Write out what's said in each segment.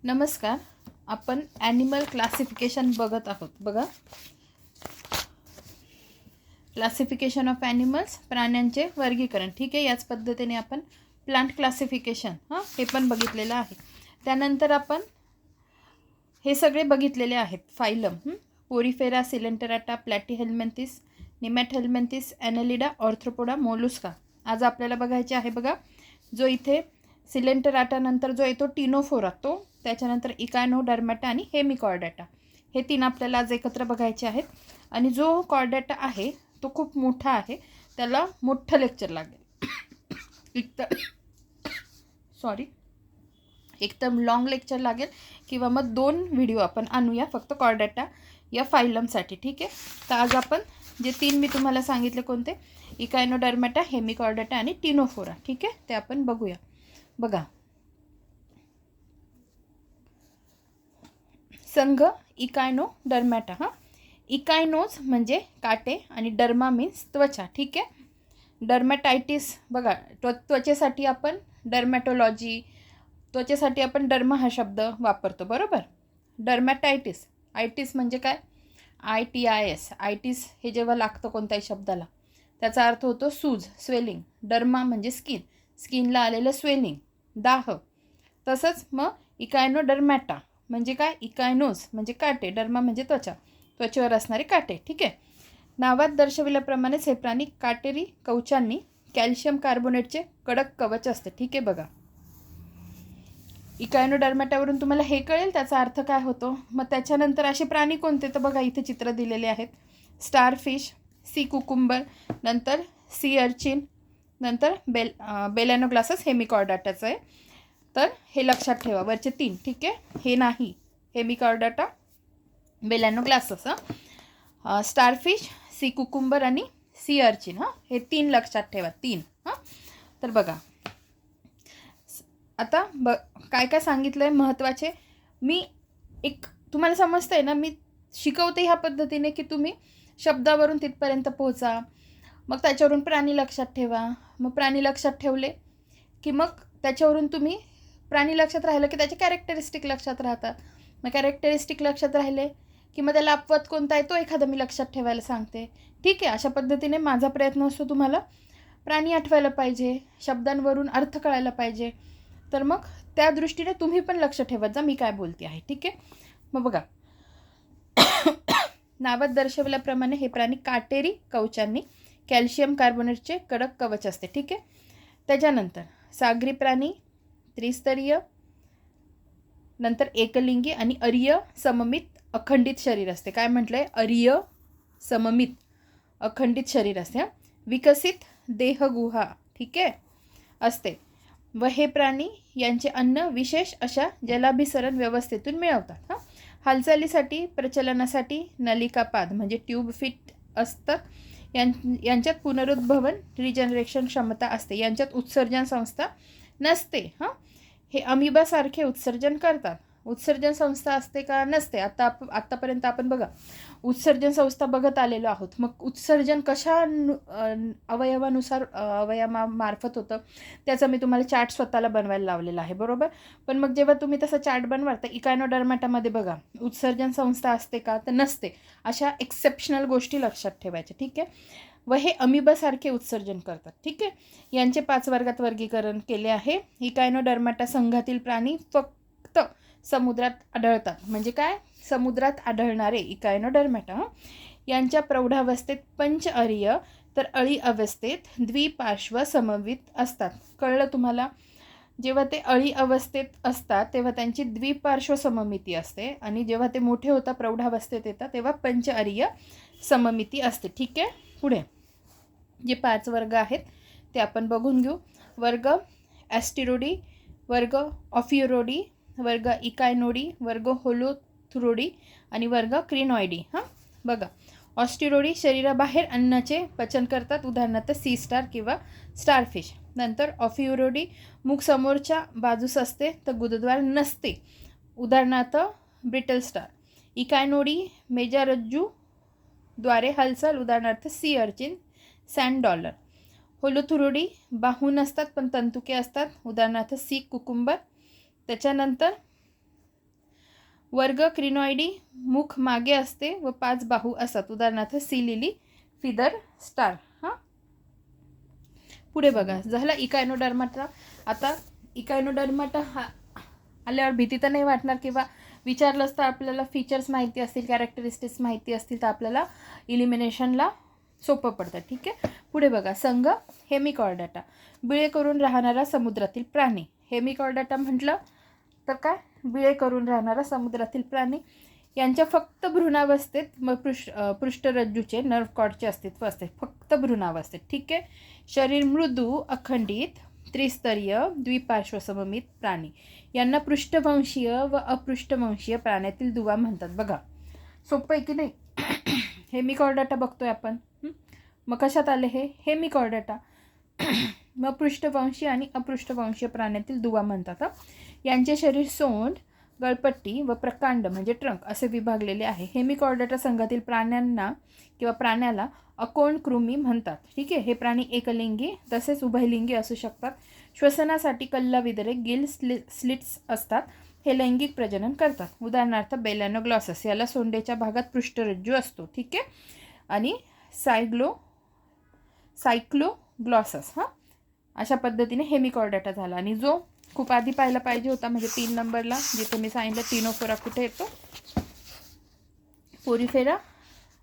नमस्कार. आपण animal classification बघत आहोत. बघा, क्लासिफिकेशन ऑफ ॲनिमल्स, प्राण्यांचे वर्गीकरण. ठीक आहे, याच पद्धतीने आपण प्लांट क्लासिफिकेशन हे पण बघितलेलं आहे. त्यानंतर आपण हे सगळे बघितलेले आहेत. Phylum, porifera, coelenterata, platyhelminthes, nemathelminthes, annelida, arthropoda, mollusca. आज आपल्याला बघायचे आहे. बघा, जो इथे सिलेंटराटा नंतर जो येतो टिनोफोरा, तो त्याच्यानंतर इकायनोडर्मॅटा आणि हेमिकॉर्डेटा, हे तीन आपल्याला आज एकत्र बघायचे आहेत. आणि जो कॉर्डेटा आहे तो खूप मोठा आहे, त्याला मोठं लेक्चर लागेल. एकदम लॉंग लेक्चर लागेल, किंवा मग 2 व्हिडिओ आपण आणूया फक्त कॉर्डेटा या फायलमसाठी. ठीक आहे, तर आज आपण जे 3 मी तुम्हाला सांगितले कोणते, इकायनोडर्मॅटा, हेमिकॉर्डेटा आणि टिनोफोरा, ठीक आहे, ते आपण बघूया. बघा, संघ इकायनोडर्मॅटा. इकायनोज म्हणजे काटे आणि डर्मा मीन्स त्वचा. ठीक आहे, डर्मॅटायटिस. बघा, त्वचेसाठी आपण डर्मॅटोलॉजी, त्वचेसाठी आपण डर्मा हा शब्द वापरतो, बरोबर. डर्मॅटायटिस, आयटिस म्हणजे काय, ITIS, आयटिस हे जेव्हा लागतं कोणत्याही शब्दाला, त्याचा अर्थ होतो सूज, स्वेलिंग. डर्मा म्हणजे स्किन, स्किनला आलेलं स्वेलिंग, दाह. तसंच मग इकायनोडर्मॅटा म्हणजे काय, इकायनोज म्हणजे काटे, डर्मा म्हणजे त्वचा, त्वचेवर असणारे काटे. ठीक आहे, नावात दर्शविल्याप्रमाणेच हे प्राणी काटेरी कवचांनी कॅल्शियम कार्बोनेटचे कडक कवच असते. ठीक आहे, बघा, इकायनोडर्मॅटावरून तुम्हाला हे कळेल त्याचा अर्थ काय होतो. मग त्याच्यानंतर असे प्राणी कोणते, तर बघा इथे चित्र दिलेले आहेत. स्टारफिश, सी कुकुंबर, नंतर सी अर्चिन, नंतर बेलॅनोग्लासस हेमिकॉर्डेटाचं आहे. तर हे लक्षात ठेवा, वरचे 3. ठीक आहे, हे नाही, हेमिकॉर्डेटा, बेलॅनोग्लासस, स्टारफिश, सी कुकुंबर आणि सी अर्चिन. हे 3 लक्षात ठेवा, 3. तर बघा, आता काय काय सांगितलं आहे महत्त्वाचे. मी एक तुम्हाला समजतं आहे ना, मी शिकवते ह्या पद्धतीने की तुम्ही शब्दावरून तिथपर्यंत पोहोचा. मग त्याच्यावरून प्राणी लक्षात ठेवा. मग प्राणी लक्षात ठेवले की मग त्याच्यावरून तुम्ही प्राणी लक्षात राहिलं की त्याचे कॅरेक्टरिस्टिक लक्षात राहतात. मग कॅरेक्टरिस्टिक लक्षात राहिले की मग त्याला अपवाद कोणता आहे तो एखादा मी लक्षात ठेवायला सांगते. ठीक आहे, अशा पद्धतीने माझा प्रयत्न असतो तुम्हाला प्राणी आठवायला पाहिजे, शब्दांवरून अर्थ कळायला पाहिजे. तर मग त्या दृष्टीने तुम्ही पण लक्ष ठेवत जा मी काय बोलते आहे. ठीक आहे, मग बघा, नावात दर्शवल्याप्रमाणे हे प्राणी काटेरी कवचांनी कॅल्शियम कार्बोनेटचे कडक कवच असते. ठीक आहे, त्याच्यानंतर सागरी प्राणी त्रिस्तरीय, नंतर एकलिंगी आणि अरीय सममित अखंडित शरीर असते. काय म्हटलंय, अरीय सममित अखंडित शरीर असते. विकसित देहगुहा, ठीक आहे, असते. व हे प्राणी यांचे अन्न विशेष अशा जलाभिसरण व्यवस्थेतून मिळवतात. हालचालीसाठी, प्रचलनासाठी नलिकापाद म्हणजे ट्यूब फिट असतात. यांच्यात पुनरुद्भवन रिजनरेशन क्षमता असते. यांच्यात उत्सर्जन संस्था नसते. हे अमिबासारखे उत्सर्जन करतात. उत्सर्जन संस्था असते का, नसते. आत्तापर्यंत आपण बघा उत्सर्जन संस्था बघत आलेलो आहोत. मग उत्सर्जन कशा अवयवामार्फत होतं त्याचं मी तुम्हाला चार्ट स्वतःला बनवायला लावलेला आहे, बरोबर. पण मग जेव्हा तुम्ही तसा चार्ट बनवाल तर इकायनोडर्मॅटामध्ये बघा उत्सर्जन संस्था असते का, तर नसते. अशा एक्सेप्शनल गोष्टी लक्षात ठेवायच्या. ठीक आहे, व हे अमिबासारखे उत्सर्जन करतात. ठीक आहे, यांचे 5 वर्गात वर्गीकरण केले आहे. इकायनोडर्मॅटा संघातील प्राणी फक्त समुद्रात आढळतात. म्हणजे काय, समुद्रात आढळणारे इकायनोडर्मॅटा. यांच्या प्रौढावस्थेत पंचअरीय तर अळी अवस्थेत द्विपार्श्व समवित असतात. कळलं तुम्हाला, जेव्हा ते अळी अवस्थेत असतात तेव्हा त्यांची द्विपार्श्व सममिती असते, आणि जेव्हा ते मोठे होतात प्रौढावस्थेत येतात तेव्हा पंचअरीय सममिती असते. ठीक आहे, पुढे जे 5 वर्ग आहेत ते आपण बघून घेऊ. वर्ग ॲस्टिरोडी, वर्ग ऑफिरोडी, वर्ग इकायनोडी, वर्ग होलोथुरोडी आणि वर्ग क्रिनॉइडी. बघा, ऑस्टिरोडी शरीराबाहेर अन्नाचे पचन करतात, उदाहरणार्थ सी स्टार किंवा स्टारफिश. नंतर ऑफिरोडी मुख समोरच्या बाजूस असते तर गुदद्वार नसते, उदाहरणार्थ ब्रिटल स्टार. इकायनोडी मेजारज्जूद्वारे हालचाल, उदाहरणार्थ सी अर्चिन, सँड डॉलर. होलोथुरोडी बाहू नसतात पण तंतुके असतात, उदाहरणार्थ सी कुकुंबर. त्याच्यानंतर वर्ग क्रिनॉइडी, मुख मागे असते व 5 बाहू असतात. उदाहरणार्थ सी लिली, फिदर, स्टार. हां, पुढे बघा. झाला इकायनोडर्माटा. आता इकायनोडर्माटा हा आल्यावर भीती तर नाही वाटणार, किंवा विचारलं असतं आपल्याला फीचर्स माहिती असतील, कॅरेक्टरिस्टिक्स माहिती असतील तर आपल्याला इलिमिनेशनला सोपं पडतं. ठीक आहे. पुढे बघा. संघ हेमिकॉर्डाटा, बिळे करून राहणारा समुद्रातील प्राणी. हेमिकॉर्डाटा म्हटलं तर काय, बिळे करून राहणारा समुद्रातील प्राणी. यांच्या फक्त भ्रूणावस्थेत मग पृष्ठरज्जूचे नर्व कॉर्डचे अस्तित्व असते, फक्त भ्रूणावस्थेत. ठीक आहे. शरीर मृदू, अखंडित, त्रिस्तरीय, द्विपार्श्व सममित प्राणी. यांना पृष्ठवंशीय व अपृष्ठवंशीय प्राण्यातील दुवा म्हणतात. बघा, सोपं आहे की नाही. हेमिकॉर्डाटा बघतोय आपण. मग कशात आले हे हेमिकॉर्डाटा. मग पृष्ठवंशी आणि अपृष्ठवंशीय प्राण्यातील दुवा म्हणतात. यांचे शरीर सोंड, गळपट्टी व प्रकांड म्हणजे ट्रंक असे विभागलेले आहे. हेमिकॉर्डाटा संघातील प्राण्यांना किंवा प्राण्याला अकोण कृमी म्हणतात. ठीक आहे. हे प्राणी एकलिंगी तसेच उभयलिंगी असू शकतात. श्वसनासाठी कल्लाविदरे गिल स्लिट्स असतात. हे लैंगिक प्रजनन करतात. उदाहरणार्थ बेलॅनोग्लॉसस, याला सोंडेच्या भागात पृष्ठरज्जू असतो. ठीक आहे. आणि सायक्लोग्लॉसस. हां, अशा पद्धतीने हेमिकॉर्डाटा झाला. आणि जो खूप आधी पाहायला पाहिजे होता म्हणजे 3 नंबरला, जिथे मी सांगितलं टिनोफोरा कुठे येतो, पोरीफेरा,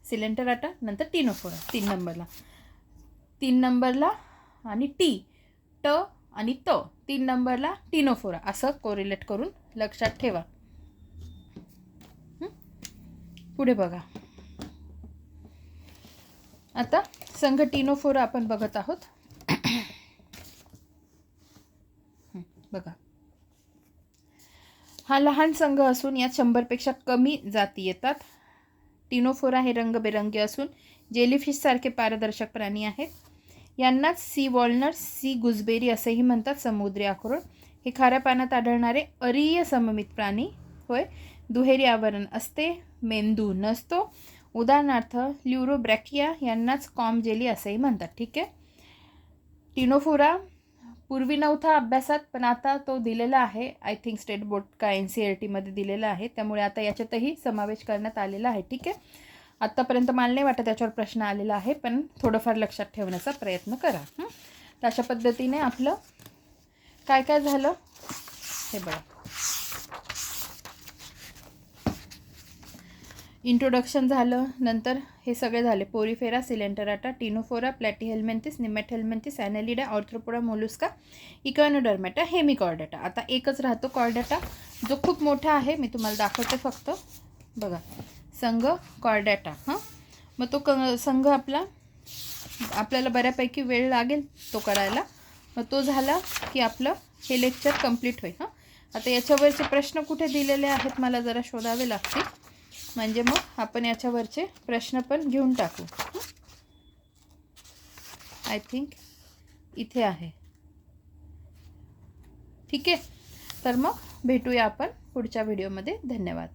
सिलेंटराटा, नंतर टिनोफोरा 3 नंबरला आणि ट आणि 3 नंबरला टिनोफोरा, असं कोरिलेट करून लक्षात ठेवा. पुढे बघा. आता संघ टिनोफोरा आपण बघत आहोत. बघा, हा लहान संघ असून यात 100पेक्षा कमी जाती येतात. टिनोफोरा हे रंगबेरंगी असून जेलीफिश सारखे पारदर्शक प्राणी आहेत. यांनाच सी वॉलनट, सी गुजबेरी असेही म्हणतात. समुद्री अक्रोड. हे खाऱ्या पाण्यात आढळणारे अरीय सममित प्राणी होय. दुहेरी आवरण असते, मेंदू नसतो. उदाहरणार्थ ल्युरोब्रॅकिया, यांनाच कॉम जेली असेही म्हणतात. ठीक आहे. टिनोफोरा पूर्वी नव्हता अभ्यासात, पण आता तो दिलेला आहे. आय थिंक स्टेट बोर्ड का NCERTमध्ये दिलेला आहे, त्यामुळे आता याच्यातही समावेश करण्यात आलेला आहे. ठीक आहे. आत्तापर्यंत मला नाही वाटत त्याच्यावर प्रश्न आलेला आहे, पण थोडंफार लक्षात ठेवण्याचा प्रयत्न करा. तर अशा पद्धतीने आपलं काय काय झालं हे बघा. इंट्रोडक्शन झालं, नंतर हे सगळे झाले. Porifera, coelenterata, ctenophora, platyhelminthes, nemathelminthes, annelida, arthropoda, mollusca, echinodermata, hemichordata. आता एकच राहतो कॉर्डाटा, जो खूप मोठा आहे. मी तुम्हाला दाखवते फक्त. बघा, संघ कॉर्डाटा. हां, मग तो संघ आपल्याला बऱ्यापैकी वेळ लागेल तो करायला. मग तो झाला की आपलं हे लेक्चर कंप्लीट होईल. हां, आता याच्यावरचे प्रश्न कुठे दिलेले आहेत मला जरा शोधावे लागतील, म्हणजे मग आपण याच्यावरचे प्रश्न पण घेऊन टाकू. आय थिंक इथे आहे. ठीक आहे. तर मग भेटूया आपण पुढच्या व्हिडिओमध्ये. धन्यवाद.